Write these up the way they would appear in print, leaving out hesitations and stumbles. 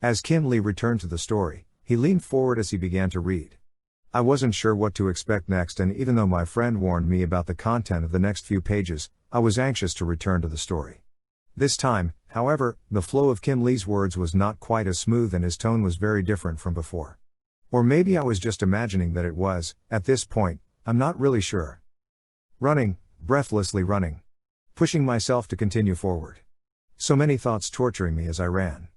As Kim Lee returned to the story, he leaned forward as he began to read. I wasn't sure what to expect next, and even though my friend warned me about the content of the next few pages, I was anxious to return to the story. This time, however, the flow of Kim Lee's words was not quite as smooth and his tone was very different from before. Or maybe I was just imagining that it was. At this point, I'm not really sure. Running, breathlessly running. Pushing myself to continue forward. So many thoughts torturing me as I ran.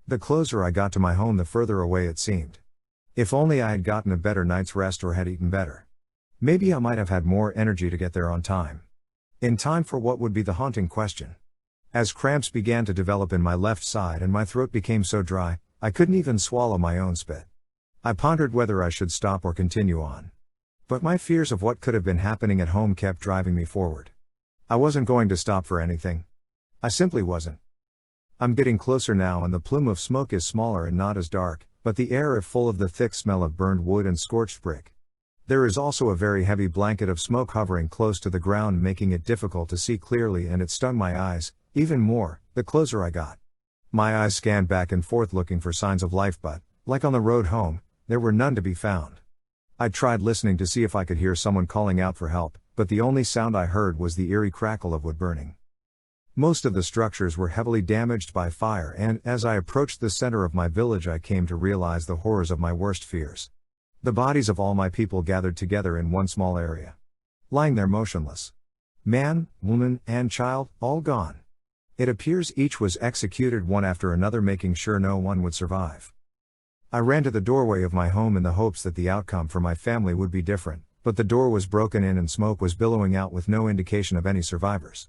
The closer I got to my home, the further away it seemed. If only I had gotten a better night's rest or had eaten better. Maybe I might have had more energy to get there on time. In time for what would be the haunting question. As cramps began to develop in my left side and my throat became so dry, I couldn't even swallow my own spit. I pondered whether I should stop or continue on. But my fears of what could have been happening at home kept driving me forward. I wasn't going to stop for anything. I simply wasn't. I'm getting closer now and the plume of smoke is smaller and not as dark, but the air is full of the thick smell of burned wood and scorched brick. There is also a very heavy blanket of smoke hovering close to the ground, making it difficult to see clearly, and it stung my eyes, even more, the closer I got. My eyes scanned back and forth looking for signs of life, but, like on the road home, there were none to be found. I tried listening to see if I could hear someone calling out for help, but the only sound I heard was the eerie crackle of wood burning. Most of the structures were heavily damaged by fire, and as I approached the center of my village I came to realize the horrors of my worst fears. The bodies of all my people gathered together in one small area. Lying there motionless. Man, woman, and child, all gone. It appears each was executed one after another, making sure no one would survive. I ran to the doorway of my home in the hopes that the outcome for my family would be different, but the door was broken in and smoke was billowing out with no indication of any survivors.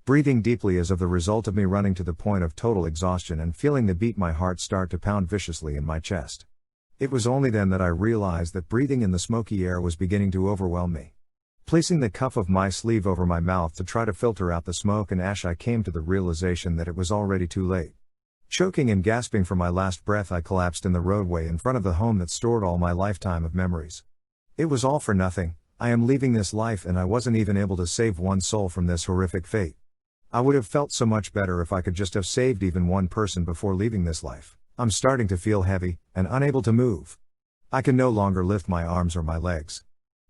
Breathing deeply as of the result of me running to the point of total exhaustion and feeling the beat my heart start to pound viciously in my chest. It was only then that I realized that breathing in the smoky air was beginning to overwhelm me. Placing the cuff of my sleeve over my mouth to try to filter out the smoke and ash, I came to the realization that it was already too late. Choking and gasping for my last breath, I collapsed in the roadway in front of the home that stored all my lifetime of memories. It was all for nothing. I am leaving this life and I wasn't even able to save one soul from this horrific fate. I would have felt so much better if I could just have saved even one person before leaving this life. I'm starting to feel heavy and unable to move. I can no longer lift my arms or my legs.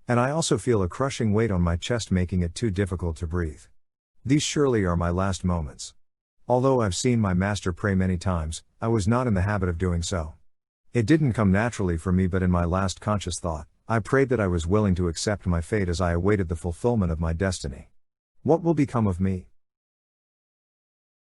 And I also feel a crushing weight on my chest, making it too difficult to breathe. These surely are my last moments. Although I've seen my master pray many times, I was not in the habit of doing so. It didn't come naturally for me, but in my last conscious thought, I prayed that I was willing to accept my fate as I awaited the fulfillment of my destiny. What will become of me?